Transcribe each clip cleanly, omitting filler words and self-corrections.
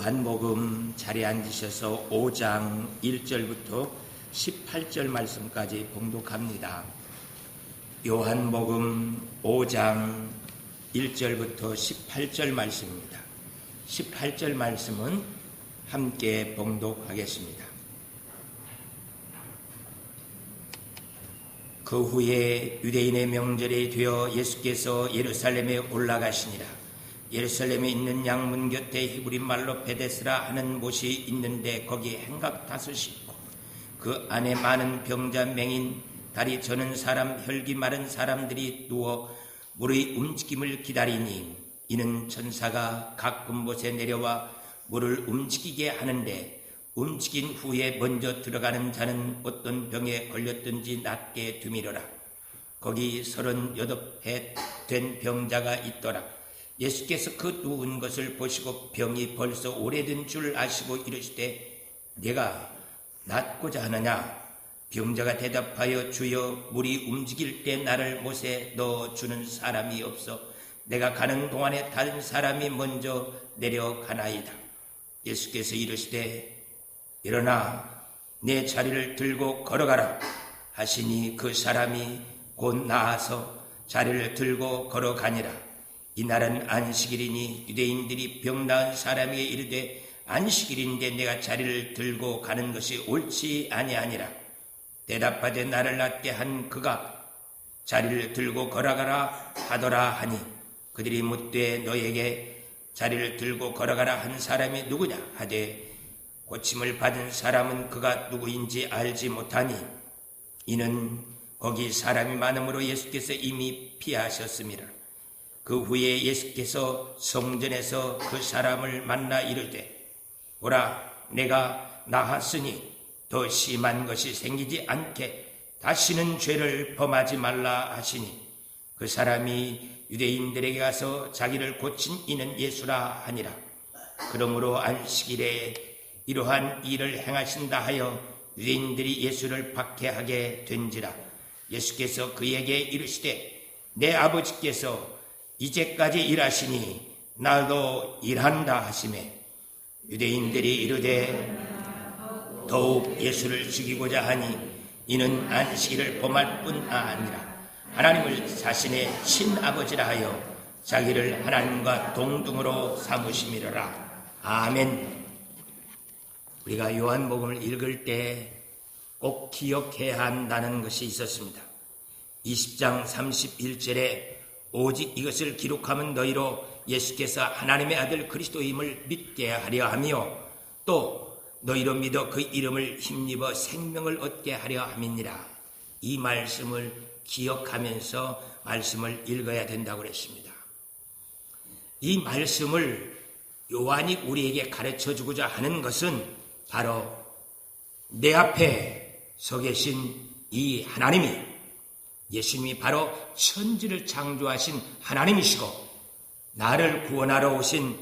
요한복음 자리에 앉으셔서 5장 1절부터 18절 말씀까지 봉독합니다. 요한복음 5장 1절부터 18절 말씀입니다. 18절 말씀은 함께 봉독하겠습니다. 그 후에 유대인의 명절이 되어 예수께서 예루살렘에 올라가시니라. 예루살렘에 있는 양문 곁에 히브리 말로 베데스라 하는 곳이 있는데 거기 행각 5이 있고 그 안에 많은 병자, 맹인, 다리 저는 사람, 혈기 마른 사람들이 누워 물의 움직임을 기다리니 이는 천사가 가끔 곳에 내려와 물을 움직이게 하는데 움직인 후에 먼저 들어가는 자는 어떤 병에 걸렸든지 낫게 되미러라. 거기 38해 된 병자가 있더라. 예수께서 그 누운 것을 보시고 병이 벌써 오래된 줄 아시고 이르시되 내가 낫고자 하느냐? 병자가 대답하여 주여 물이 움직일 때 나를 못에 넣어주는 사람이 없어 내가 가는 동안에 다른 사람이 먼저 내려가나이다. 예수께서 이르시되 일어나 내 자리를 들고 걸어가라 하시니 그 사람이 곧 나아서 자리를 들고 걸어가니라. 이날은 안식일이니 유대인들이 병 나은 사람에게 이르되 안식일인데 내가 자리를 들고 가는 것이 옳지 아니하니라. 대답하되 나를 낫게 한 그가 자리를 들고 걸어가라 하더라 하니 그들이 묻되 너에게 자리를 들고 걸어가라 한 사람이 누구냐 하되 고침을 받은 사람은 그가 누구인지 알지 못하니 이는 거기 사람이 많음으로 예수께서 이미 피하셨음이라. 그 후에 예수께서 성전에서 그 사람을 만나 이르되 보라 내가 나았으니 더 심한 것이 생기지 않게 다시는 죄를 범하지 말라 하시니 그 사람이 유대인들에게 가서 자기를 고친 이는 예수라 하니라. 그러므로 안식일에 이러한 일을 행하신다 하여 유대인들이 예수를 박해하게 된지라. 예수께서 그에게 이르시되 내 아버지께서 이제까지 일하시니 나도 일한다 하시매 유대인들이 이르되 더욱 예수를 죽이고자 하니 이는 안식일을 범할 뿐 아니라 하나님을 자신의 친아버지라 하여 자기를 하나님과 동등으로 삼으심이로라. 아멘. 우리가 요한복음을 읽을 때 꼭 기억해야 한다는 것이 있었습니다. 20장 31절에 오직 이것을 기록하면 너희로 예수께서 하나님의 아들 그리스도임을 믿게 하려 하며 또 너희로 믿어 그 이름을 힘입어 생명을 얻게 하려 함이니라. 이 말씀을 기억하면서 말씀을 읽어야 된다고 그랬습니다. 이 말씀을 요한이 우리에게 가르쳐주고자 하는 것은 바로 내 앞에 서 계신 이 하나님이 예수님이 바로 천지를 창조하신 하나님이시고 나를 구원하러 오신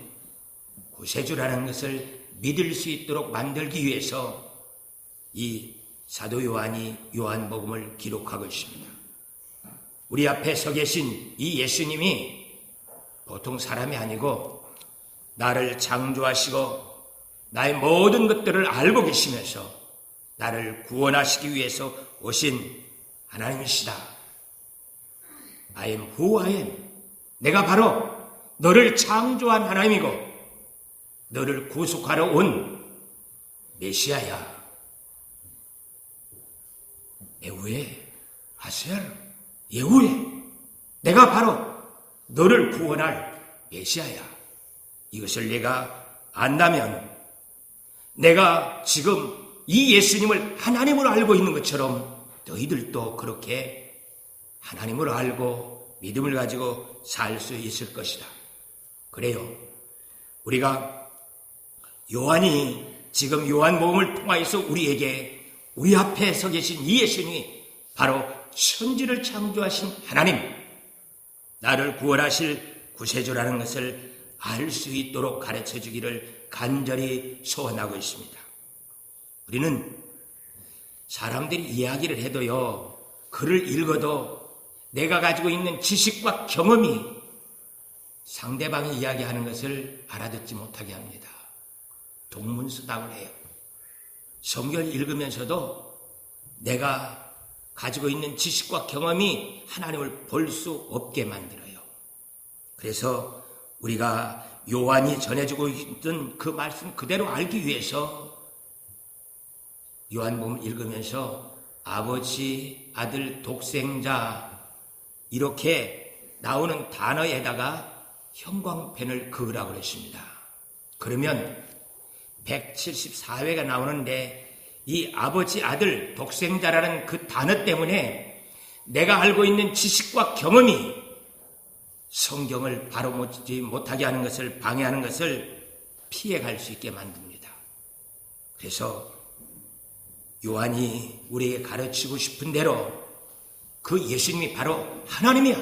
구세주라는 것을 믿을 수 있도록 만들기 위해서 이 사도 요한이 요한복음을 기록하고 있습니다. 우리 앞에 서 계신 이 예수님이 보통 사람이 아니고 나를 창조하시고 나의 모든 것들을 알고 계시면서 나를 구원하시기 위해서 오신 하나님이시다. I am who I am. 내가 바로 너를 창조한 하나님이고 너를 구속하러 온 메시아야. 예후에 하셀 예후에 내가 바로 너를 구원할 메시아야. 이것을 내가 안다면 내가 지금 이 예수님을 하나님으로 알고 있는 것처럼 너희들도 그렇게 하나님으로 알고 믿음을 가지고 살 수 있을 것이다. 그래요. 우리가 요한이 지금 요한복음을 통하여서 우리에게 우리 앞에 서 계신 이 예수님이 바로 천지를 창조하신 하나님, 나를 구원하실 구세주라는 것을 알 수 있도록 가르쳐 주기를 간절히 소원하고 있습니다. 우리는 사람들이 이야기를 해도요, 글을 읽어도 내가 가지고 있는 지식과 경험이 상대방이 이야기하는 것을 알아듣지 못하게 합니다. 동문서답을 해요. 성경을 읽으면서도 내가 가지고 있는 지식과 경험이 하나님을 볼 수 없게 만들어요. 그래서 우리가 요한이 전해주고 있던 그 말씀 그대로 알기 위해서 요한복음을 읽으면서 아버지, 아들, 독생자 이렇게 나오는 단어에다가 형광펜을 그으라고 그랬습니다. 그러면 174회가 나오는데 이 아버지, 아들, 독생자라는 그 단어 때문에 내가 알고 있는 지식과 경험이 성경을 바로 못하게 하는 것을, 방해하는 것을 피해갈 수 있게 만듭니다. 그래서 요한이 우리에게 가르치고 싶은 대로 그 예수님이 바로 하나님이야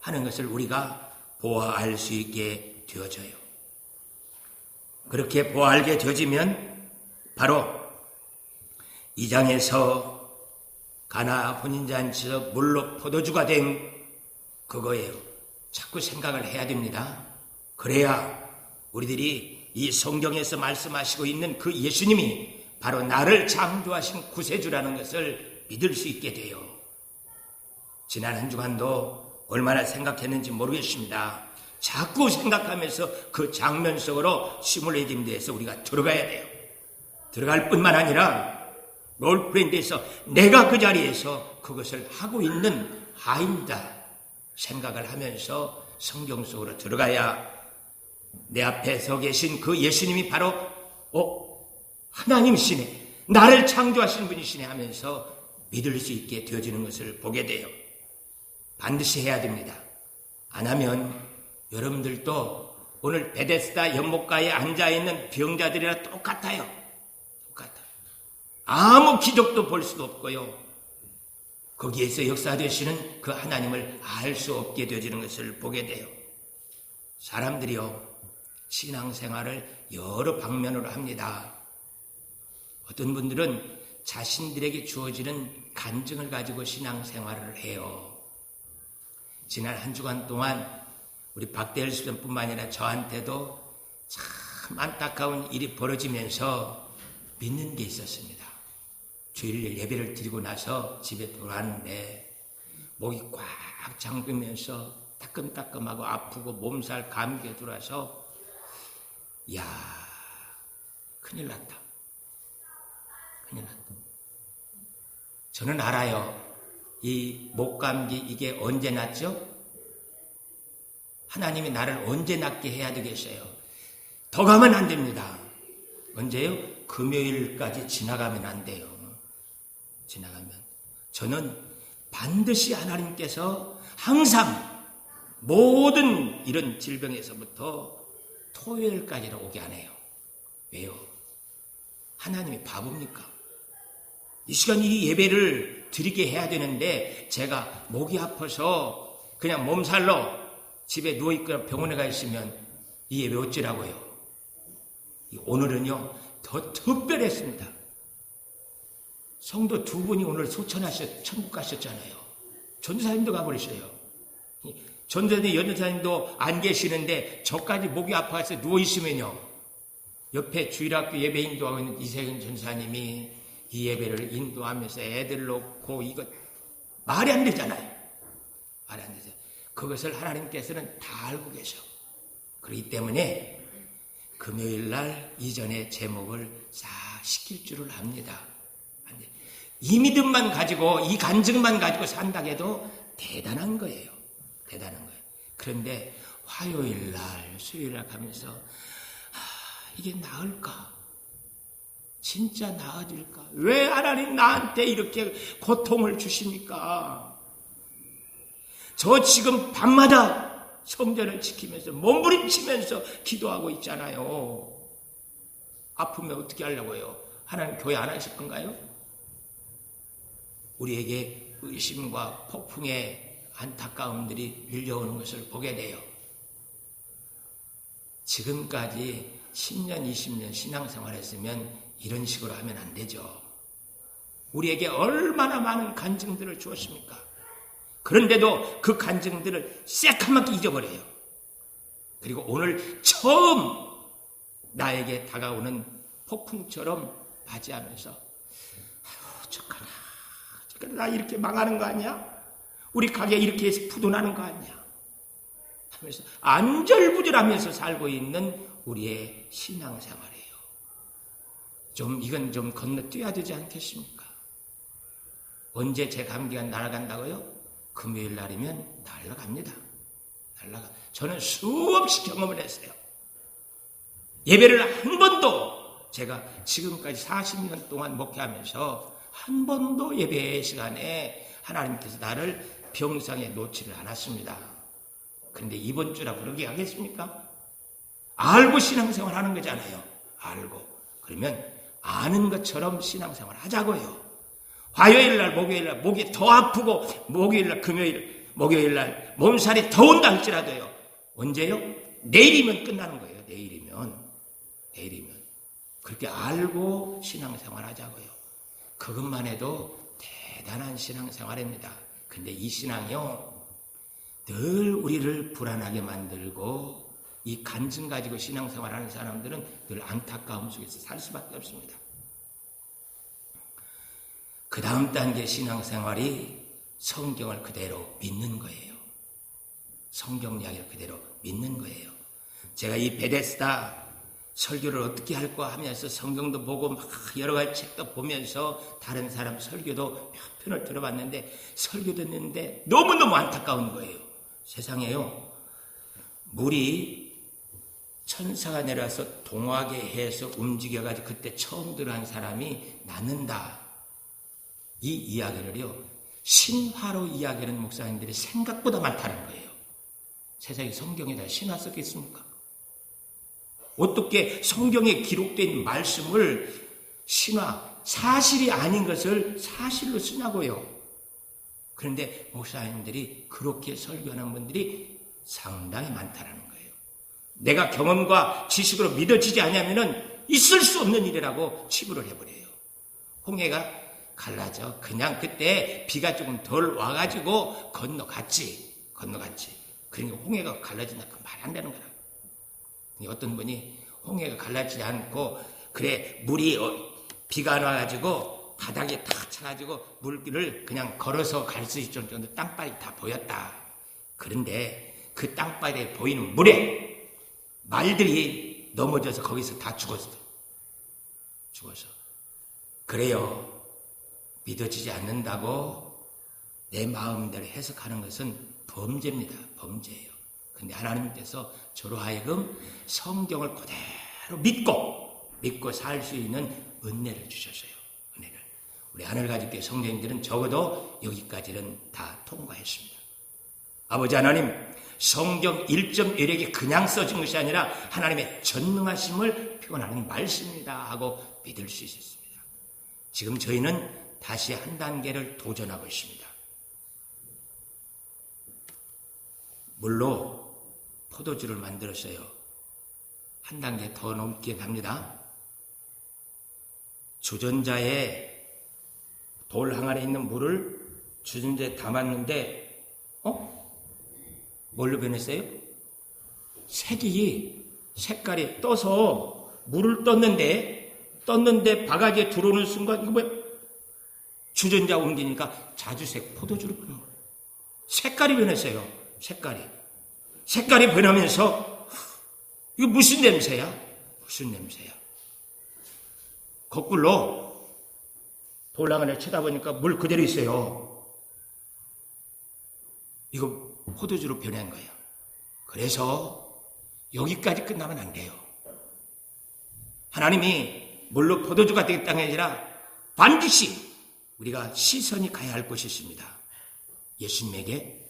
하는 것을 우리가 보아알 수 있게 되어져요. 그렇게 보아알게 되어지면 바로 이 장에서 가나 혼인잔치에서 물로 포도주가 된 그거예요. 자꾸 생각을 해야 됩니다. 그래야 우리들이 이 성경에서 말씀하시고 있는 그 예수님이 바로 나를 창조하신 구세주라는 것을 믿을 수 있게 돼요. 지난 한 주간도 얼마나 생각했는지 모르겠습니다. 자꾸 생각하면서 그 장면 속으로 시뮬레이팅돼서 우리가 들어가야 돼요. 들어갈 뿐만 아니라 롤플레잉돼서 내가 그 자리에서 그것을 하고 있는 아이다 생각을 하면서 성경 속으로 들어가야 내 앞에 서 계신 그 예수님이 바로 하나님이시네, 나를 창조하신 분이시네 하면서 믿을 수 있게 되어지는 것을 보게 돼요. 반드시 해야 됩니다. 안 하면 여러분들도 오늘 베데스다 연못가에 앉아있는 병자들이랑 똑같아요. 아무 기적도 볼 수도 없고요. 거기에서 역사되시는 그 하나님을 알 수 없게 되어지는 것을 보게 돼요. 사람들이요, 신앙생활을 여러 방면으로 합니다. 어떤 분들은 자신들에게 주어지는 간증을 가지고 신앙생활을 해요. 지난 한 주간 동안 우리 박대일 수련뿐만 아니라 저한테도 참 안타까운 일이 벌어지면서 믿는 게 있었습니다. 주일 예배를 드리고 나서 집에 돌아왔는데 목이 꽉 잠기면서 따끔따끔하고 아프고 몸살 감기가 들어와서 야, 큰일 났다. 저는 알아요. 이 목감기 이게 언제 났죠? 하나님이 나를 언제 낫게 해야 되겠어요? 더 가면 안 됩니다. 언제요? 금요일까지 지나가면 안 돼요. 저는 반드시 하나님께서 항상 모든 이런 질병에서부터 토요일까지는 오게 안 해요. 왜요? 하나님이 바보입니까? 이 시간 이 예배를 드리게 해야 되는데 제가 목이 아파서 그냥 몸살로 집에 누워있거나 병원에 가 있으면 이 예배 어찌라고요? 오늘은요 더 특별했습니다. 성도 두 분이 오늘 소천하셔 천국 가셨잖아요. 전도사님도 가버리셔요. 전도사님, 연도사님도 안 계시는데 저까지 목이 아파서 누워있으면요, 옆에 주일학교 예배 인도하고 있는 이세근 전사님이 이 예배를 인도하면서 애들 놓고 이거 말이 안 되잖아요. 말이 안 되죠. 그것을 하나님께서는 다 알고 계셔. 그렇기 때문에 금요일 날 이전에 제목을 싹 시킬 줄을 압니다. 이 믿음만 가지고, 이 간증만 가지고 산다고 해도 대단한 거예요. 대단한 거예요. 그런데 화요일 날, 수요일 날 가면서 이게 나을까? 진짜 나아질까? 왜 하나님 나한테 이렇게 고통을 주십니까? 저 지금 밤마다 성전을 지키면서 몸부림치면서 기도하고 있잖아요. 아프면 어떻게 하려고요? 하나님 교회 안 하실 건가요? 우리에게 의심과 폭풍의 안타까움들이 밀려오는 것을 보게 돼요. 지금까지 10년, 20년 신앙생활했으면 이런 식으로 하면 안 되죠. 우리에게 얼마나 많은 간증들을 주었습니까? 그런데도 그 간증들을 새카맣게 잊어버려요. 그리고 오늘 처음 나에게 다가오는 폭풍처럼 맞이하면서 아유 어떡하나 나 이렇게 망하는 거 아니야? 우리 가게 이렇게 부도나는 거 아니야? 하면서 안절부절하면서 살고 있는 우리의 신앙생활이에요. 이건 좀 건너뛰어야 되지 않겠습니까? 언제 제 감기가 날아간다고요? 금요일 날이면 날아갑니다. 저는 수없이 경험을 했어요. 예배를 한 번도 제가 지금까지 40년 동안 목회하면서 한 번도 예배 시간에 하나님께서 나를 병상에 놓지를 않았습니다. 그런데 이번 주라 그러게 하겠습니까? 알고 신앙생활 하는 거잖아요. 알고. 그러면 아는 것처럼 신앙생활 하자고요. 화요일날 목요일날 목이 더 아프고 목요일날 목요일날 몸살이 더 온다 할지라도요. 언제요? 내일이면 끝나는 거예요. 내일이면 그렇게 알고 신앙생활 하자고요. 그것만 해도 대단한 신앙생활입니다. 근데 이 신앙이요 늘 우리를 불안하게 만들고 이 간증 가지고 신앙생활하는 사람들은 늘 안타까움 속에서 살 수밖에 없습니다. 그 다음 단계 신앙생활이 성경을 그대로 믿는 거예요. 성경 이야기를 그대로 믿는 거예요. 제가 이 베데스다 설교를 어떻게 할까 하면서 성경도 보고 막 여러 가지 책도 보면서 다른 사람 설교도 몇 편을 들어봤는데 설교 듣는데 너무너무 안타까운 거예요. 세상에요. 물이 천사가 내려와서 동하게 해서 움직여가지고 그때 처음 들어간 사람이 낫는다. 이 이야기를요. 신화로 이야기하는 목사님들이 생각보다 많다는 거예요. 세상에 성경에다 신화 썼겠습니까? 어떻게 성경에 기록된 말씀을 신화, 사실이 아닌 것을 사실로 쓰냐고요. 그런데 목사님들이 그렇게 설교하는 분들이 상당히 많다는 거예요. 내가 경험과 지식으로 믿어지지 않으면 있을 수 없는 일이라고 치부를 해버려요. 홍해가 갈라져. 그냥 그때 비가 조금 덜 와가지고 건너갔지. 그러니까 홍해가 갈라진다. 그 말 안 되는 거라. 어떤 분이 홍해가 갈라지지 않고 그래 물이 비가 안 와가지고 바닥에 탁 차가지고 물길을 그냥 걸어서 갈 수 있을 정도 땅바닥이 다 보였다. 그런데 그 땅바닥에 보이는 물에 말들이 넘어져서 거기서 다 죽었어. 그래요. 믿어지지 않는다고 내 마음대로 해석하는 것은 범죄입니다. 범죄예요. 근데 하나님께서 저로 하여금 성경을 그대로 믿고 살 수 있는 은혜를 주셨어요. 은혜를. 우리 하늘가족교회 성도님들은 적어도 여기까지는 다 통과했습니다. 아버지 하나님, 성경 1.1획이 그냥 써진 것이 아니라 하나님의 전능하심을 표현하는 말씀입니다 하고 믿을 수 있었습니다. 지금 저희는 다시 한 단계를 도전하고 있습니다. 물로 포도주를 만들었어요. 한 단계 더 넘게 갑니다. 주전자에 돌 항아리에 있는 물을 주전자에 담았는데 뭘로 변했어요? 색깔이 떠서 물을 떴는데 바가지에 들어오는 순간 이거 뭐야? 주전자 옮기니까 자주색 포도주로 변한 거예요. 색깔이 변했어요. 색깔이 변하면서 이거 무슨 냄새야? 거꾸로 돌랑이를 쳐다보니까 물 그대로 있어요. 이거 포도주로 변한 거예요. 그래서 여기까지 끝나면 안 돼요. 하나님이 물로 포도주가 되겠다는 게 아니라 반드시 우리가 시선이 가야 할 곳이 있습니다. 예수님에게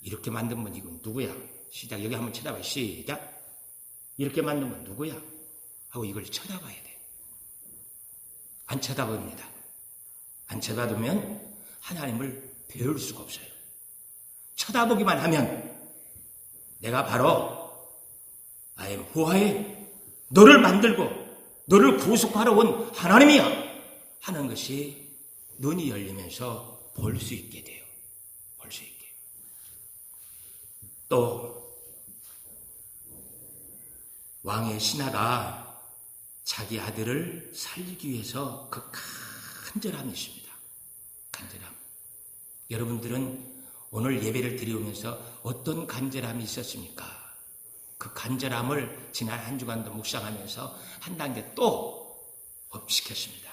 이렇게 만든 분 이건 누구야? 시작. 여기 한번 쳐다봐요. 시작. 이렇게 만든 분 누구야? 하고 이걸 쳐다봐야 돼. 안 쳐다봅니다. 안 쳐다보면 하나님을 배울 수가 없어요. 쳐다보기만 하면 내가 바로 I am who I am. 너를 만들고 너를 구속하러 온 하나님이야 하는 것이 눈이 열리면서 볼 수 있게 돼요. 또 왕의 신하가 자기 아들을 살리기 위해서 그 간절함이 있습니다. 간절함. 여러분들은 오늘 예배를 드리면서 어떤 간절함이 있었습니까? 그 간절함을 지난 한 주간도 묵상하면서 한 단계 또 업시켰습니다.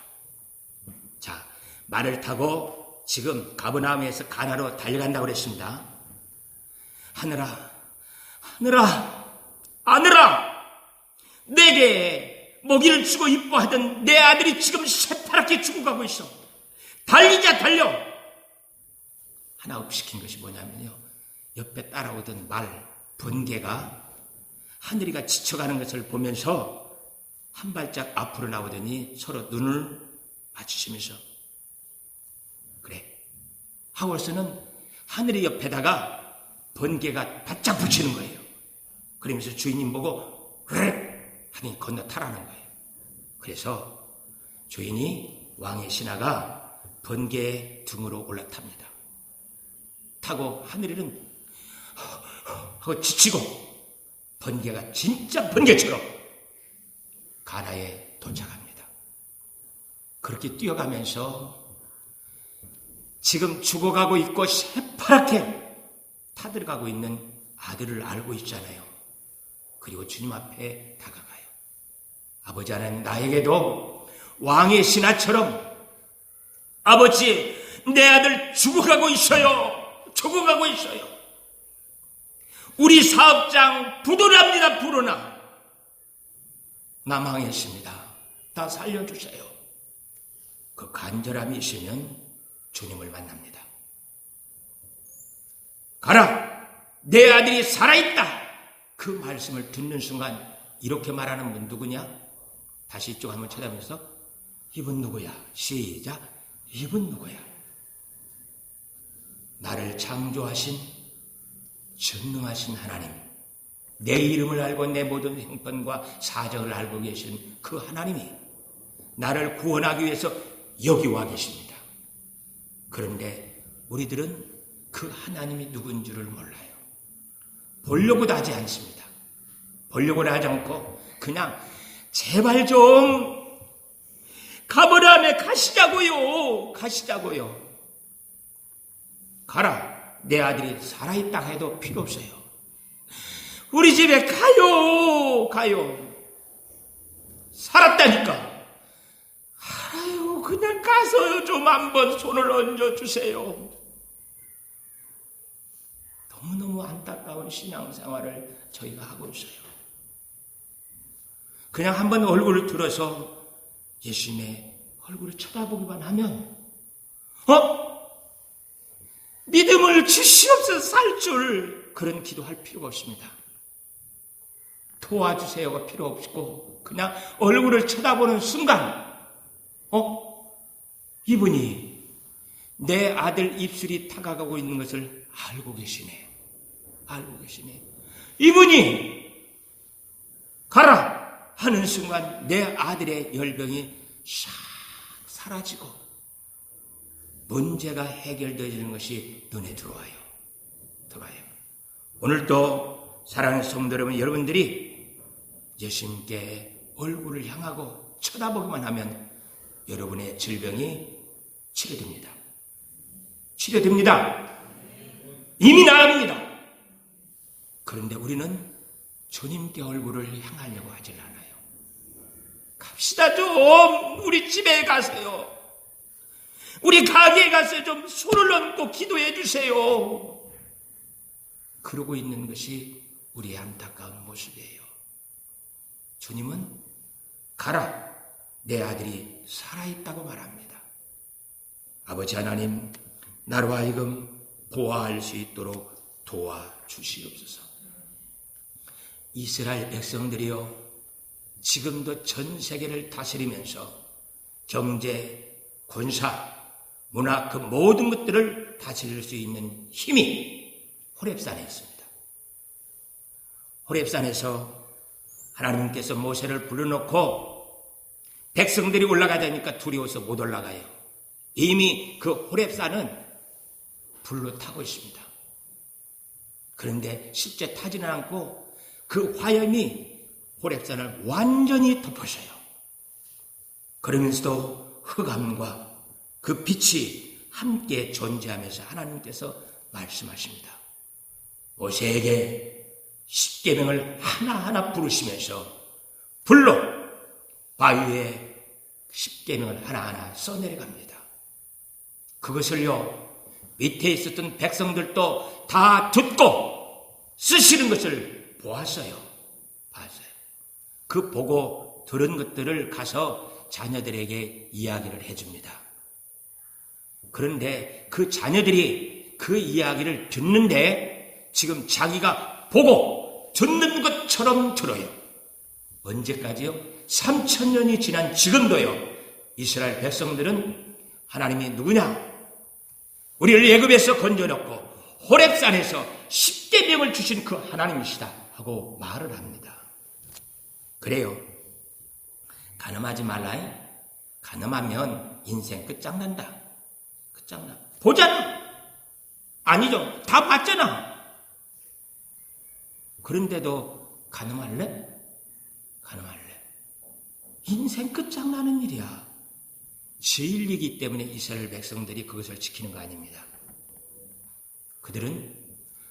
자, 말을 타고 지금 가버나움에서 가나로 달려간다고 그랬습니다. 하늘아, 하늘아, 아들아, 내게 먹이를 주고 이뻐하던 내 아들이 지금 새파랗게 죽어가고 있어. 달리자, 달려. 하나 업시킨 것이 뭐냐면요, 옆에 따라오던 말 번개가 하늘이가 지쳐가는 것을 보면서 한 발짝 앞으로 나오더니 서로 눈을 맞추시면서 그래 하고서는 하늘이 옆에다가 번개가 바짝 붙이는 거예요. 그러면서 주인님 보고 그래 하니 건너타라는 거예요. 그래서 주인이 왕의 신하가 번개의 등으로 올라탑니다. 타고 하늘이는 하고 지치고 번개가 진짜 번개처럼 가나에 도착합니다. 그렇게 뛰어가면서 지금 죽어가고 있고 새파랗게 타들어가고 있는 아들을 알고 있잖아요. 그리고 주님 앞에 다가가요. 아버지 하나님, 나에게도 왕의 신하처럼 아버지, 내 아들 죽어가고 있어요. 죽어가고 있어요. 우리 사업장 부도납니다. 불어나. 나 망했습니다. 다 살려주세요. 그 간절함이 있으면 주님을 만납니다. 가라! 내 아들이 살아있다! 그 말씀을 듣는 순간 이렇게 말하는 분 누구냐? 다시 이쪽 한번 쳐다보면서 이분 누구야? 시작! 이분 누구야? 나를 창조하신 전능하신 하나님, 내 이름을 알고 내 모든 형편과 사정을 알고 계신 그 하나님이 나를 구원하기 위해서 여기 와 계십니다. 그런데 우리들은 그 하나님이 누군 줄을 몰라요. 보려고도 하지 않습니다. 보려고도 하지 않고 그냥 제발 좀 가버나움에 가시자고요. 가시자고요. 가라. 내 아들이 살아있다 해도 필요 없어요. 우리 집에 가요. 가요. 살았다니까. 알아요. 그냥 가서요. 좀 한번 손을 얹어주세요. 너무너무 안타까운 신앙생활을 저희가 하고 있어요. 그냥 한번 얼굴을 들어서 예수님의 얼굴을 쳐다보기만 하면 믿음을 주시옵소서 살 줄 그런 기도할 필요가 없습니다. 도와주세요가 필요 없고 그냥 얼굴을 쳐다보는 순간 이분이 내 아들 입술이 타가고 있는 것을 알고 계시네. 알고 계시네. 이분이 가라 하는 순간 내 아들의 열병이 싹 사라지고 문제가 해결되어지는 것이 눈에 들어와요. 오늘도 사랑하는 성도 여러분, 여러분들이 예수님께 얼굴을 향하고 쳐다보기만 하면 여러분의 질병이 치료됩니다. 치료됩니다. 이미 나옵니다. 그런데 우리는 주님께 얼굴을 향하려고 하질 않아요. 갑시다 좀. 우리 집에 가세요. 우리 가게에 가서 좀 손을 얹고 기도해 주세요. 그러고 있는 것이 우리의 안타까운 모습이에요. 주님은 가라. 내 아들이 살아있다고 말합니다. 아버지 하나님, 나로 하여금 보아할 수 있도록 도와주시옵소서. 이스라엘 백성들이요, 지금도 전 세계를 다스리면서 경제, 군사, 문화 그 모든 것들을 다스릴 수 있는 힘이 호렙산에 있습니다. 호렙산에서 하나님께서 모세를 불러놓고 백성들이 올라가자니까 두려워서 못 올라가요. 이미 그 호렙산은 불로 타고 있습니다. 그런데 실제 타지는 않고 그 화염이 호렙산을 완전히 덮으셔요. 그러면서도 흑암과 그 빛이 함께 존재하면서 하나님께서 말씀하십니다. 모세에게 십계명을 하나하나 부르시면서 불로 바위에 십계명을 하나하나 써내려갑니다. 그것을요, 밑에 있었던 백성들도 다 듣고 쓰시는 것을 보았어요. 그 보고 들은 것들을 가서 자녀들에게 이야기를 해줍니다. 그런데 그 자녀들이 그 이야기를 듣는데 지금 자기가 보고 듣는 것처럼 들어요. 언제까지요? 3000년이 지난 지금도요. 이스라엘 백성들은 하나님이 누구냐? 우리를 애굽에서 건져놓고 호렙산에서 십계명을 주신 그 하나님이시다 하고 말을 합니다. 그래요. 간음하지 말라잉. 간음하면 인생 끝장난다. 끝장나. 보잖아. 아니죠. 다 봤잖아. 그런데도 간음할래? 간음할래. 인생 끝장나는 일이야. 진리이기 때문에 이스라엘 백성들이 그것을 지키는 거 아닙니다. 그들은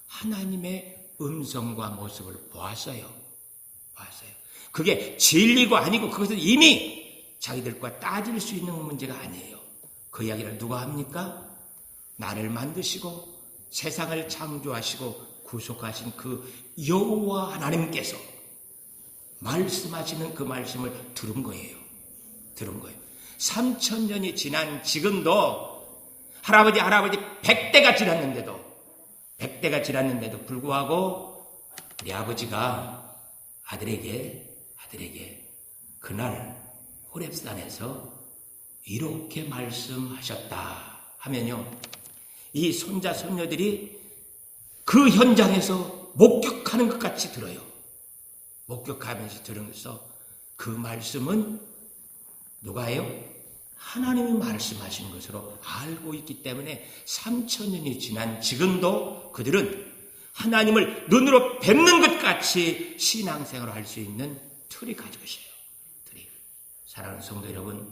하나님의 음성과 모습을 보았어요. 그게 진리고 아니고 그것은 이미 자기들과 따질 수 있는 문제가 아니에요. 그 이야기를 누가 합니까? 나를 만드시고 세상을 창조하시고 구속하신 그 여호와 하나님께서 말씀하시는 그 말씀을 들은 거예요. 3000년이 지난 지금도 할아버지 100대가 지났는데도 불구하고 우리 아버지가 아들에게 그날 호렙산에서 이렇게 말씀하셨다 하면요, 이 손자 손녀들이 그 현장에서 목격하는 것 같이 들어요. 목격하면서 들으면서 그 말씀은 누가요? 하나님이 말씀하신 것으로 알고 있기 때문에 3000년이 지난 지금도 그들은 하나님을 눈으로 뵙는 것 같이 신앙생활을 할 수 있는 틀이 가지고 있어요. 사랑하는 성도 여러분,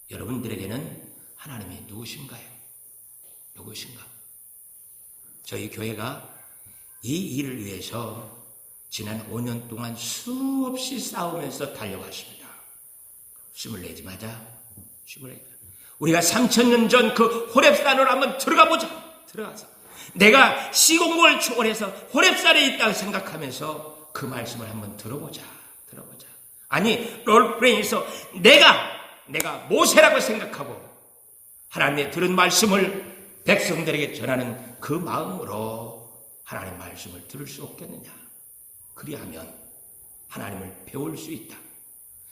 여러분들에게는 하나님이 누구신가요? 저희 교회가 이 일을 위해서 지난 5년 동안 수없이 싸우면서 달려왔습니다. 힘을 내지 마자. 우리가 3000년 전 그 호렙산으로 한번 들어가서 내가 시공간을 초월해서 호렙산에 있다고 생각하면서 그 말씀을 한번 들어보자. 아니, 롤플레잉에서 내가 모세라고 생각하고 하나님의 들은 말씀을 백성들에게 전하는 그 마음으로 하나님의 말씀을 들을 수 없겠느냐. 그리하면 하나님을 배울 수 있다.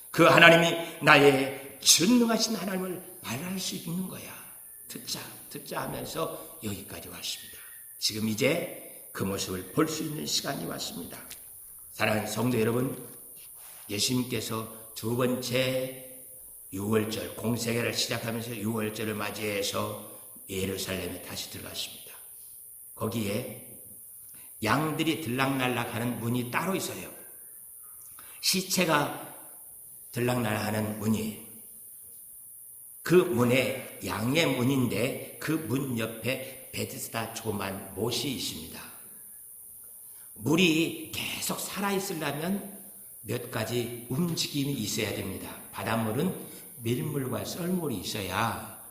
그 하나님이 나의 전능하신 하나님을 말할 수 있는 거야. 듣자 하면서 여기까지 왔습니다. 지금 이제 그 모습을 볼 수 있는 시간이 왔습니다. 사랑하는 성도 여러분, 예수님께서 두 번째 6월절 공세계를 시작하면서 6월절을 맞이해서 예루살렘에 다시 들어갔습니다. 거기에 양들이 들락날락하는 문이 따로 있어요. 시체가 들락날락하는 문이, 그 문에 양의 문인데 그 문 옆에 베데스다 조그만 못이 있습니다. 물이 계속 살아있으려면 몇 가지 움직임이 있어야 됩니다. 바닷물은 밀물과 썰물이 있어야,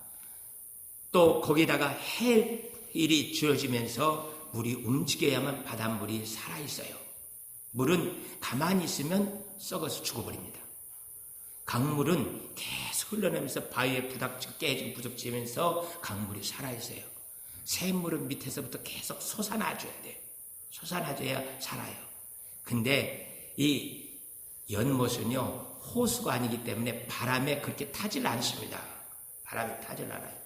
또 거기다가 햇일이 주어지면서 물이 움직여야만 바닷물이 살아있어요. 물은 가만히 있으면 썩어서 죽어버립니다. 강물은 계속 흘러내면서 바위에 깨지고 부닥치면서 강물이 살아있어요. 샘물은 밑에서부터 계속 솟아나줘야 돼요. 솟아나줘야 살아요. 근데 이 연못은요, 호수가 아니기 때문에 바람에 그렇게 타질 않습니다. 바람에 타질 않아요.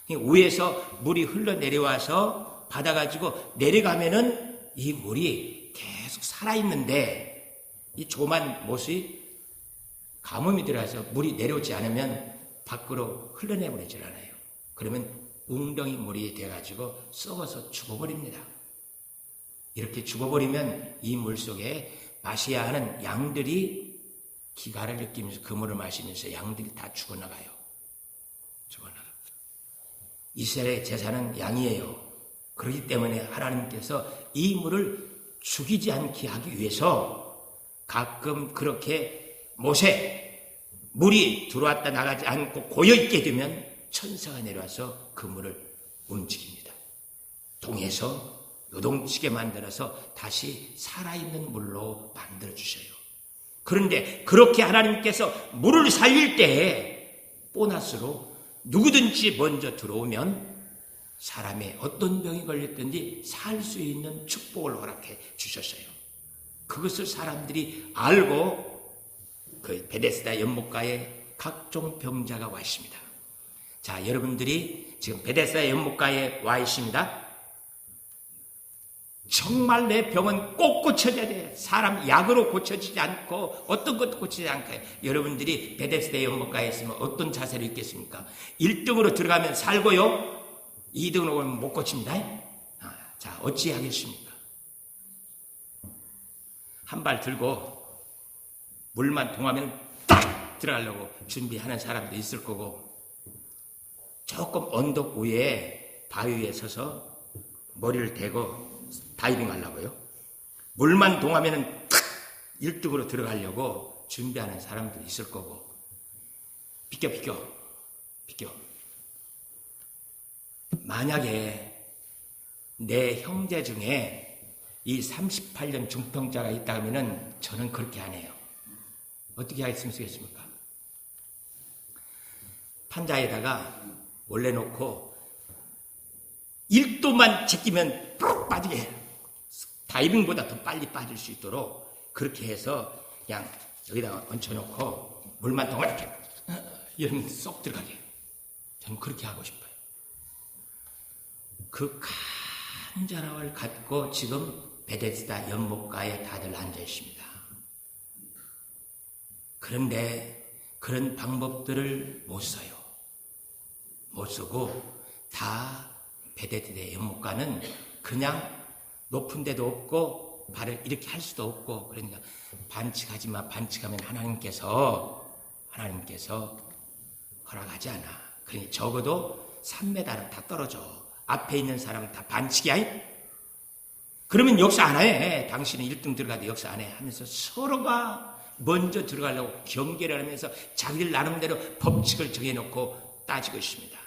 위에서 물이 흘러내려와서 받아가지고 내려가면은 이 물이 계속 살아있는데, 이 조그만 못이 가뭄이 들어와서 물이 내려오지 않으면 밖으로 흘러내버리질 않아요. 그러면 웅덩이 물이 돼가지고 썩어서 죽어버립니다. 이렇게 죽어버리면 이 물 속에 마셔야 하는 양들이 기가를 느끼면서 그 물을 마시면서 양들이 다 죽어나가요. 죽어나가. 이스라엘의 제사는 양이에요. 그렇기 때문에 하나님께서 이 물을 죽이지 않게 하기 위해서 가끔 그렇게 물이 들어왔다 나가지 않고 고여있게 되면 천사가 내려와서 그 물을 움직입니다. 동에서 요동치게 만들어서 다시 살아있는 물로 만들어주셔요. 그런데 그렇게 하나님께서 물을 살릴 때에 보너스로 누구든지 먼저 들어오면 사람의 어떤 병이 걸렸든지 살 수 있는 축복을 허락해 주셨어요. 그것을 사람들이 알고 그 베데스다 연못가에 각종 병자가 와 있습니다. 자, 여러분들이 지금 베데스다 연못가에 와 있습니다. 정말 내 병은 꼭 고쳐져야 돼. 사람 약으로 고쳐지지 않고 어떤 것도 고치지 않고 여러분들이 베데스다 연못가에 있으면 어떤 자세로 있겠습니까? 1등으로 들어가면 살고요. 2등으로 오면 못 고칩니다. 자, 어찌 하겠습니까? 한 발 들고 물만 통하면 딱 들어가려고 준비하는 사람도 있을 거고 조금 언덕 위에 바위 위에 서서 머리를 대고 다이빙 하려고요. 물만 동하면 탁 1등으로 들어가려고 준비하는 사람도 있을 거고 비켜. 만약에 내 형제 중에 이 38년 중풍자가 있다 하면은 저는 그렇게 안 해요. 어떻게 하겠습니까? 판자에다가 올려놓고 1도만 제끼면 푹 빠지게 해요. 다이빙보다 더 빨리 빠질 수 있도록 그렇게 해서 그냥 여기다가 얹혀놓고 물만 동그랗게 이러면 쏙 들어가게 해요. 저는 그렇게 하고 싶어요. 그 간절함을 갖고 지금 베데스다 연못가에 다들 앉아 있습니다. 그런데 그런 방법들을 못 써요. 못 쓰고 다 베데스다 연못가는 그냥 높은 데도 없고 발을 이렇게 할 수도 없고 그러니까 반칙하지 마. 반칙하면 하나님께서 허락하지 않아. 그러니 적어도 3m는 다 떨어져. 앞에 있는 사람은 다 반칙이야. 그러면 역사 안 해. 당신은 1등 들어가도 역사 안 해. 하면서 서로가 먼저 들어가려고 경계를 하면서 자기들 나름대로 법칙을 정해놓고 따지고 있습니다.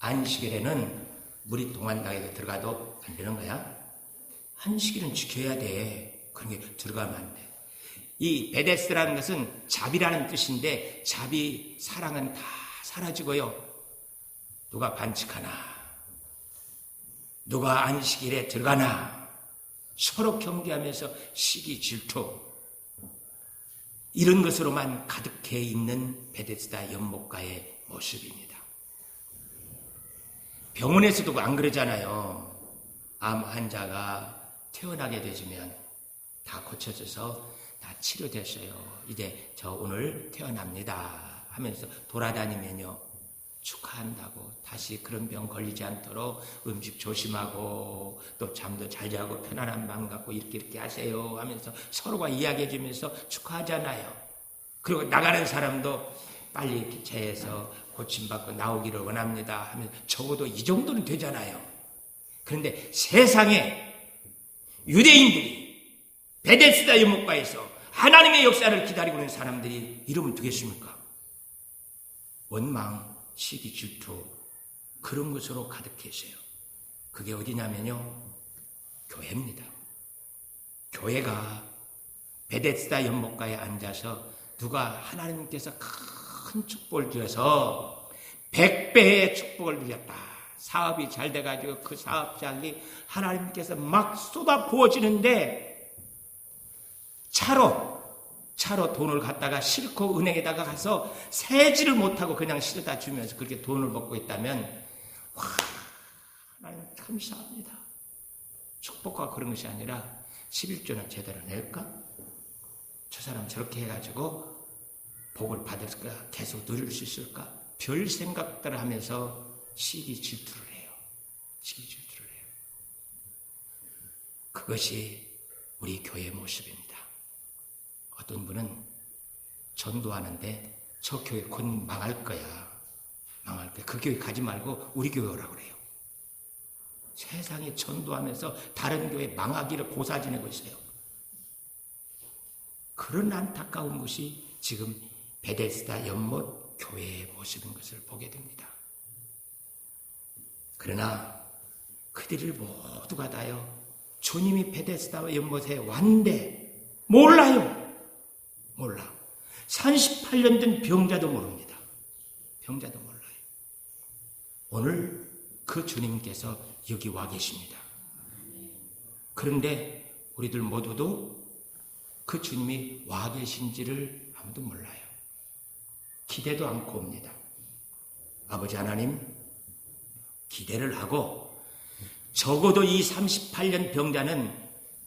안식일에는 물이 동안당에 들어가도 안 되는 거야? 안식일은 지켜야 돼. 그런 게 들어가면 안 돼. 이 베데스라는 것은 자비라는 뜻인데 자비, 사랑은 다 사라지고요. 누가 반칙하나? 누가 안식일에 들어가나? 서로 경계하면서 시기 질투 이런 것으로만 가득해 있는 베데스다 연못가의 모습입니다. 병원에서도 안 그러잖아요. 암 환자가 퇴원하게 되시면 다 고쳐져서 다 치료됐어요. 이제 저 오늘 퇴원합니다 하면서 돌아다니면요. 축하한다고 다시 그런 병 걸리지 않도록 음식 조심하고 또 잠도 잘 자고 편안한 마음 갖고 이렇게 하세요 하면서 서로가 이야기해 주면서 축하하잖아요. 그리고 나가는 사람도 빨리 기차에서 고침받고 나오기를 원합니다 하면 적어도 이 정도는 되잖아요. 그런데 세상에 유대인들이 베데스다 연못가에서 하나님의 역사를 기다리고 있는 사람들이 이러면 되겠습니까? 원망, 시기, 질투 그런 것으로 가득했어요. 그게 어디냐면요. 교회입니다. 교회가 베데스다 연못가에 앉아서 누가 하나님께서 큰 축복을 주어서 100배의 축복을 누렸다. 사업이 잘 돼가지고 그 사업장이 하나님께서 막 쏟아 부어지는데 차로 돈을 갖다가 실고 은행에다가 가서 세지를 못하고 그냥 실어다 주면서 그렇게 돈을 먹고 있다면 와 하나님 감사합니다. 축복과 그런 것이 아니라 11조는 제대로 낼까? 저 사람 저렇게 해가지고 복을 받을까? 계속 누릴 수 있을까? 별 생각들을 하면서 시기 질투를 해요. 그것이 우리 교회의 모습입니다. 어떤 분은 전도하는데 저 교회 곧 망할 거야. 망할 거야. 그 교회 가지 말고 우리 교회 오라고 그래요. 세상에 전도하면서 다른 교회 망하기를 고사 지내고 있어요. 그런 안타까운 것이 지금 베데스다 연못 교회의 모습인 것을 보게 됩니다. 그러나 그들을 모두가 다요 주님이 베데스다 연못에 왔는데 몰라요. 몰라. 38년 된 병자도 모릅니다. 병자도 몰라요. 오늘 그 주님께서 여기 와 계십니다. 그런데 우리들 모두도 그 주님이 와 계신지를 아무도 몰라요. 기대도 않고 옵니다. 아버지 하나님, 기대를 하고 적어도 이 38년 병자는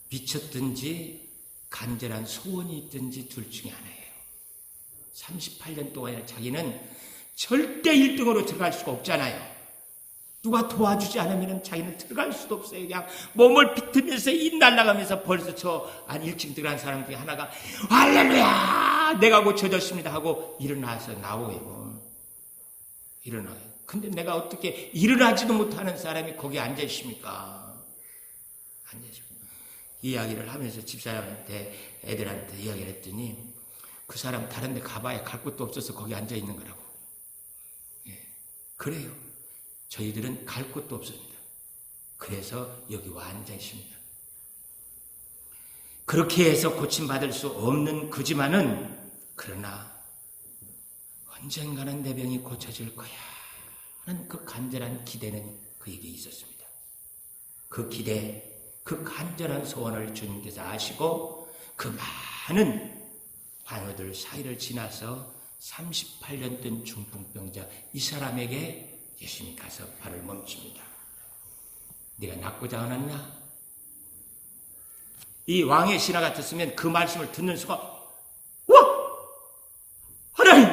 미쳤든지 간절한 소원이 있든지 둘 중에 하나예요. 38년 동안 자기는 절대 1등으로 들어갈 수가 없잖아요. 누가 도와주지 않으면 자기는 들어갈 수도 없어요. 그냥 몸을 비틀면서 입 날아가면서 벌써 저 한 1층 들어간 사람 중에 하나가 할렐루야! 내가 고쳐졌습니다 하고 일어나서 나오요. 일어나요. 근데 내가 어떻게 일어나지도 못하는 사람이 거기 앉아 있습니까? 앉아 있습니다. 이야기를 하면서 집사람한테 애들한테 이야기를 했더니 그 사람 다른 데 가봐야 갈 곳도 없어서 거기 앉아 있는 거라고. 예. 그래요. 저희들은 갈 곳도 없습니다. 그래서 여기 와 앉아 있습니다. 그렇게 해서 고침받을 수 없는 그지만은 그러나 언젠가는 내 병이 고쳐질 거야 하는 그 간절한 기대는 그에게 있었습니다. 그 기대, 그 간절한 소원을 주님께서 아시고 그 많은 환우들 사이를 지나서 38년 된 중풍병자 이 사람에게 예수님이 가서 발을 멈춥니다. 네가 낫고자 하느냐? 이 왕의 신하 같았으면 그 말씀을 듣는 수가 와! 하나님!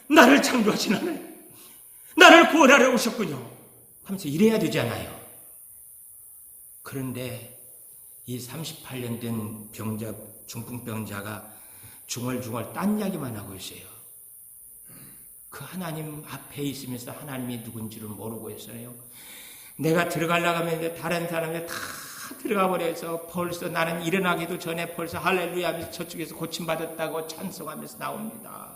나를 창조하신 하나님! 나를 구원하러 오셨군요. 하면서 이래야 되잖아요. 그런데 이 38년 된 병자, 중풍병자가 중얼중얼 딴 이야기만 하고 있어요. 그 하나님 앞에 있으면서 하나님이 누군지를 모르고 있어요. 내가 들어가려고 하면 다른 사람이 다 들어가 버려서 벌써 나는 일어나기도 전에 벌써 할렐루야 하면서 저쪽에서 고침받았다고 찬송하면서 나옵니다.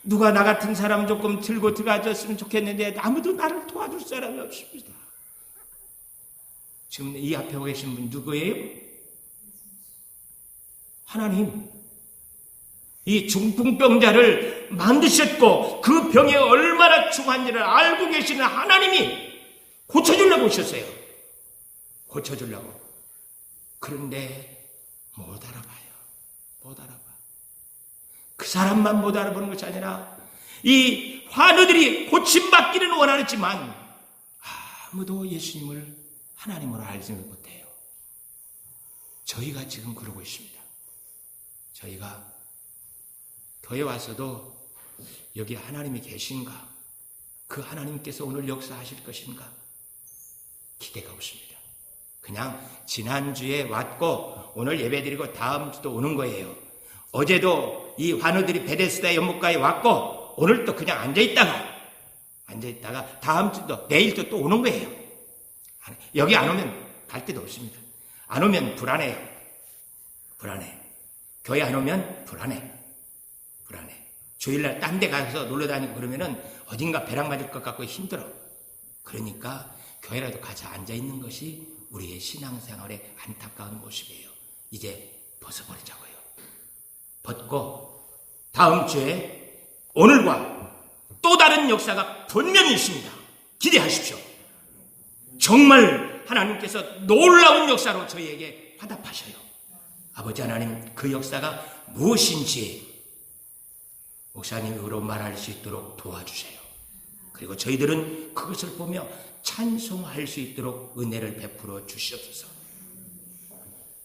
누가 나 같은 사람 조금 들고 들어가줬으면 좋겠는데 아무도 나를 도와줄 사람이 없습니다. 지금 이 앞에 계신 분 누구예요? 하나님. 이 중풍병자를 만드셨고 그 병이 얼마나 중한지를 알고 계시는 하나님이 고쳐주려고 오셨어요. 고쳐주려고. 그런데 못 알아봐요. 못 알아봐. 그 사람만 못 알아보는 것이 아니라 이 환우들이 고침받기는 원하지만 아무도 예수님을 하나님으로 알지 못해요. 저희가 지금 그러고 있습니다. 저희가 교회 와서도 여기 하나님이 계신가? 그 하나님께서 오늘 역사하실 것인가? 기대가 없습니다. 그냥 지난주에 왔고 오늘 예배드리고 다음 주도 오는 거예요. 어제도 이 환우들이 베데스다 연못가에 왔고 오늘 또 그냥 앉아있다가 다음 주도 내일도 또 오는 거예요. 여기 안 오면 갈 데도 없습니다. 안 오면 불안해요. 불안해. 교회 안 오면 불안해. 주일날 딴 데 가서 놀러 다니고 그러면은 어딘가 벼락 맞을 것 같고 힘들어. 그러니까 교회라도 가서 앉아있는 것이 우리의 신앙생활의 안타까운 모습이에요. 이제 벗어버리자고요. 벗고 다음 주에 오늘과 또 다른 역사가 분명히 있습니다. 기대하십시오. 정말 하나님께서 놀라운 역사로 저희에게 화답하셔요. 아버지 하나님, 그 역사가 무엇인지 목사님으로 말할 수 있도록 도와주세요. 그리고 저희들은 그것을 보며 찬송할 수 있도록 은혜를 베풀어 주시옵소서.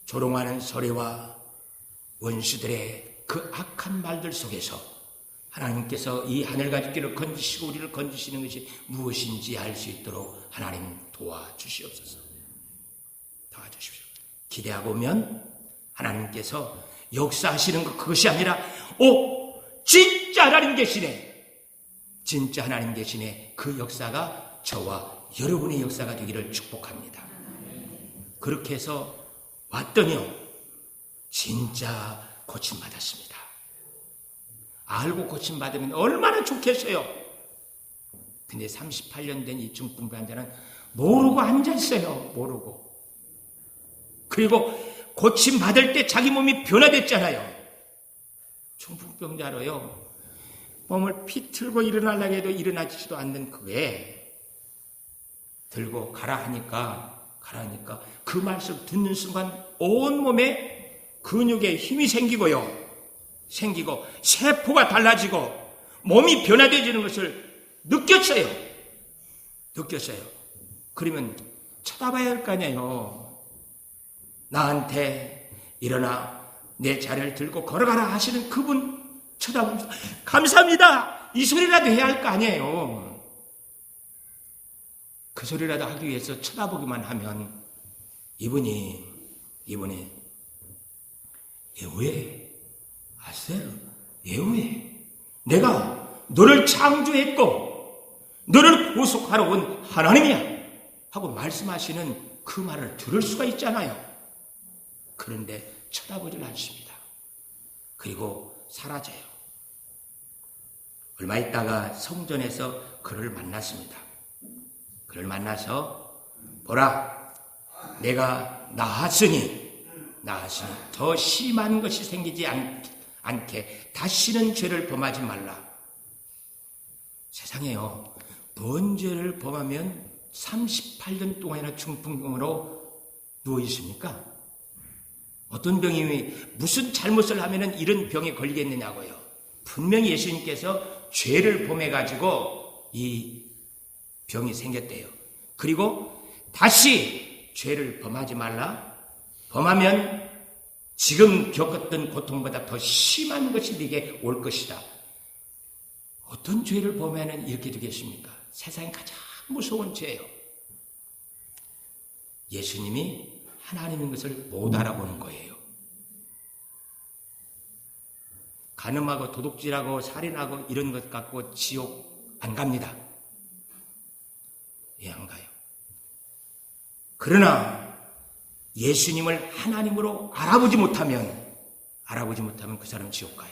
조롱하는 소리와 원수들의 그 악한 말들 속에서 하나님께서 이 하늘가죽기를 건지시고 우리를 건지시는 것이 무엇인지 알 수 있도록 하나님 도와주시옵소서. 도와주십시오. 기대하고 오면 하나님께서 역사하시는 것 그것이 아니라 진짜 하나님 계시네. 진짜 하나님 계시네. 그 역사가 저와 여러분의 역사가 되기를 축복합니다. 그렇게 해서 왔더니요, 진짜 고침받았습니다. 알고 고침받으면 얼마나 좋겠어요. 근데 38년 된 이 중풍 환자는 모르고 앉아있어요. 모르고. 그리고 고침받을 때 자기 몸이 변화됐잖아요. 중풍병자로요, 몸을 피 틀고 일어나려고 해도 일어나지도 않는 그게 들고 가라 하니까 그 말씀 듣는 순간 온몸에 근육에 힘이 생기고 세포가 달라지고 몸이 변화되어지는 것을 느꼈어요. 그러면 쳐다봐야 할 거 아니에요. 나한테 일어나 내 자리를 들고 걸어가라 하시는 그분 쳐다보면서 감사합니다 이 소리라도 해야 할 거 아니에요. 그 소리라도 하기 위해서 쳐다보기만 하면 이분이 예후에 아세요? 예후에 내가 너를 창조했고 너를 구속하러 온 하나님이야 하고 말씀하시는 그 말을 들을 수가 있잖아요. 그런데 쳐다보질 않습니다. 그리고 사라져요. 얼마 있다가 성전에서 그를 만났습니다. 그를 만나서 보라, 내가 나았으니 더 심한 것이 생기지 않게 다시는 죄를 범하지 말라. 세상에요, 뭔 죄를 범하면 38년 동안이나 중풍병으로 누워 있습니까? 어떤 병이 무슨 잘못을 하면 이런 병에 걸리겠느냐고요. 분명히 예수님께서 죄를 범해가지고 이 병이 생겼대요. 그리고 다시 죄를 범하지 말라. 범하면 지금 겪었던 고통보다 더 심한 것이 네게 올 것이다. 어떤 죄를 범하면 이렇게 되겠습니까? 세상에 가장 무서운 죄예요. 예수님이 하나님인 것을 못 알아보는 거예요. 간음하고 도둑질하고 살인하고 이런 것 갖고 지옥 안 갑니다. 왜 안 가요? 그러나 예수님을 하나님으로 알아보지 못하면 그 사람 지옥 가요.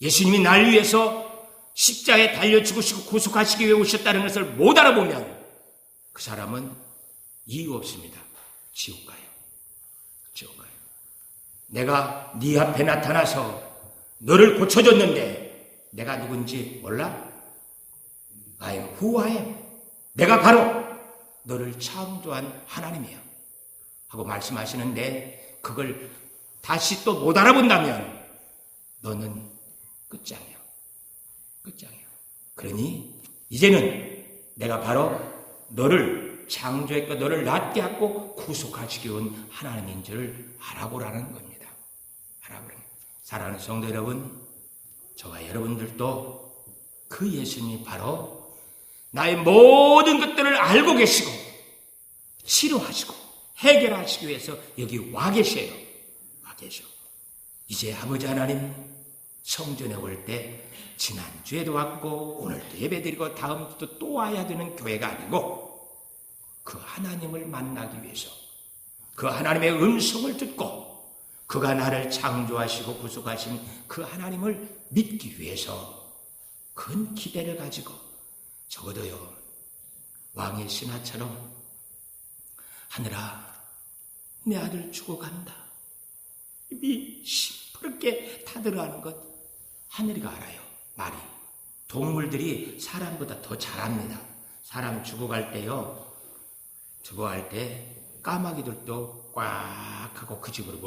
예수님이 날 위해서 십자가에 달려 죽으시고 구속하시기 위해 오셨다는 것을 못 알아보면 그 사람은 이유 없습니다. 지옥 가요. 내가 네 앞에 나타나서 너를 고쳐줬는데 내가 누군지 몰라? I am who I am. 내가 바로 너를 창조한 하나님이야 하고 말씀하시는데 그걸 다시 또 못 알아본다면 너는 끝장이야. 그러니 이제는 내가 바로 너를 창조했고 너를 낫게 하고 구속하시기 온 하나님인 줄 알아보라는 겁니다. 사랑하는 성도 여러분, 저와 여러분들도 그 예수님이 바로 나의 모든 것들을 알고 계시고 치료하시고 해결하시기 위해서 여기 와 계셔요. 이제 아버지 하나님 성전에 올 때 지난주에도 왔고 오늘도 예배드리고 다음 주도 또 와야 되는 교회가 아니고 그 하나님을 만나기 위해서 그 하나님의 음성을 듣고 그가 나를 창조하시고 구속하신 그 하나님을 믿기 위해서 큰 기대를 가지고 적어도요 왕의 신하처럼 하늘아 내 아들 죽어간다 입이 시퍼렇게 타들어가는 것 하늘이가 알아요. 말이 동물들이 사람보다 더 잘합니다. 사람 죽어갈 때요 죽어갈 때 까마귀들도 꽉 하고 그 집으로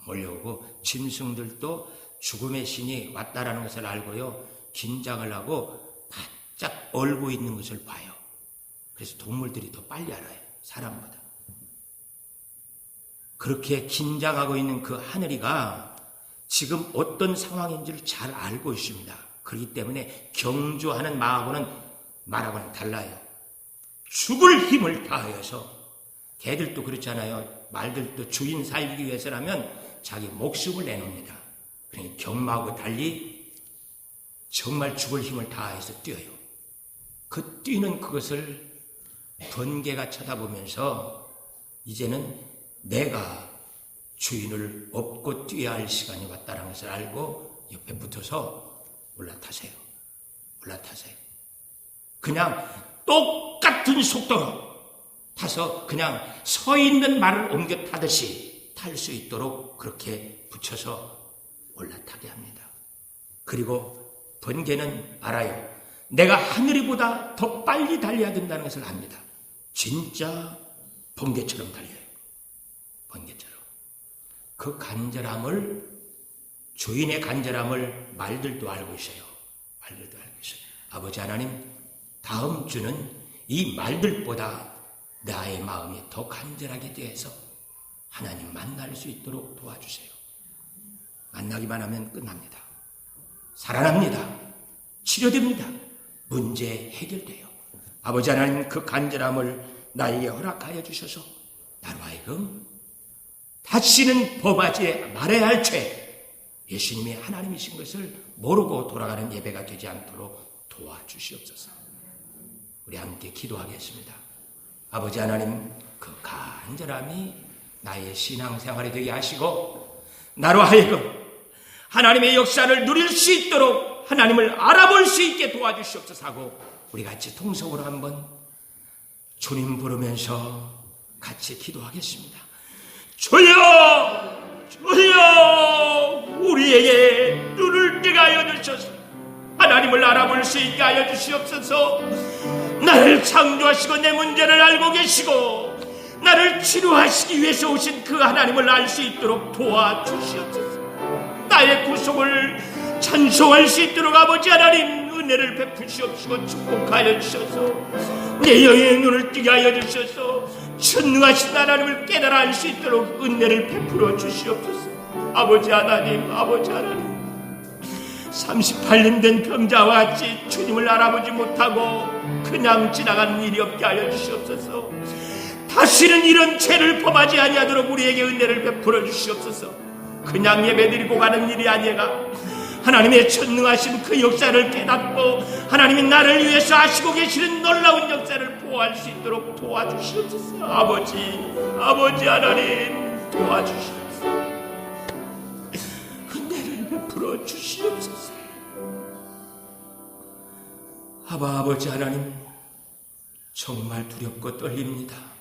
몰려오고 짐승들도 죽음의 신이 왔다라는 것을 알고요 긴장을 하고 바짝 얼고 있는 것을 봐요. 그래서 동물들이 더 빨리 알아요. 사람보다. 그렇게 긴장하고 있는 그 하늘이가 지금 어떤 상황인지를 잘 알고 있습니다. 그렇기 때문에 경주하는 말하고는 달라요. 죽을 힘을 다하여서 개들도 그렇잖아요. 말들도 주인 살기 위해서라면 자기 목숨을 내놓습니다. 그러니 경마하고 달리 정말 죽을 힘을 다해서 뛰어요. 그 뛰는 그것을 번개가 쳐다보면서 이제는 내가 주인을 업고 뛰어야 할 시간이 왔다는 것을 알고 옆에 붙어서 올라타세요. 올라타세요. 그냥 똑같은 속도로 타서 그냥 서 있는 말을 옮겨 타듯이 탈 수 있도록 그렇게 붙여서 올라타게 합니다. 그리고 번개는 알아요. 내가 하늘이보다 더 빨리 달려야 된다는 것을 압니다. 진짜 번개처럼 달려요. 번개처럼. 그 간절함을, 주인의 간절함을 말들도 알고 있어요. 말들도 알고 있어요. 아버지 하나님, 다음 주는 이 말들보다 나의 마음이 더 간절하게 되어서 하나님 만날 수 있도록 도와주세요. 만나기만 하면 끝납니다. 살아납니다. 치료됩니다. 문제 해결돼요. 아버지 하나님, 그 간절함을 나에게 허락하여 주셔서 나로 하여금 다시는 범하지 말아야 할 죄, 예수님이 하나님이신 것을 모르고 돌아가는 예배가 되지 않도록 도와주시옵소서. 우리 함께 기도하겠습니다. 아버지 하나님, 그 간절함이 나의 신앙생활이 되게 하시고 나로 하여금 하나님의 역사를 누릴 수 있도록 하나님을 알아볼 수 있게 도와주시옵소서 하고 우리 같이 통성으로 한번 주님 부르면서 같이 기도하겠습니다. 주여! 주여! 우리에게 눈을 뜨게 하여 주셔서 하나님을 알아볼 수 있게 하여 주시옵소서. 나를 창조하시고 내 문제를 알고 계시고 나를 치료하시기 위해서 오신 그 하나님을 알 수 있도록 도와주시옵소서. 나의 구속을 찬송할 수 있도록 아버지 하나님 은혜를 베푸시옵시고 축복하여 주셔서 내 영의 눈을 뜨게 하여 주셔서 전능하신 하나님을 깨달아 알 수 있도록 은혜를 베풀어 주시옵소서. 아버지 하나님, 아버지 하나님, 38년 된 병자와 같이 주님을 알아보지 못하고 그냥 지나가는 일이 없게 하여 주시옵소서. 다시는 이런 죄를 범하지 아니하도록 우리에게 은혜를 베풀어 주시옵소서. 그냥 예배드리고 가는 일이 아니라 하나님의 전능하신 그 역사를 깨닫고 하나님이 나를 위해서 하시고 계시는 놀라운 역사를 보호할 수 있도록 도와주시옵소서. 아버지 하나님 도와주시옵소서. 은혜를 베풀어 주시옵소서. 아버지 하나님, 정말 두렵고 떨립니다.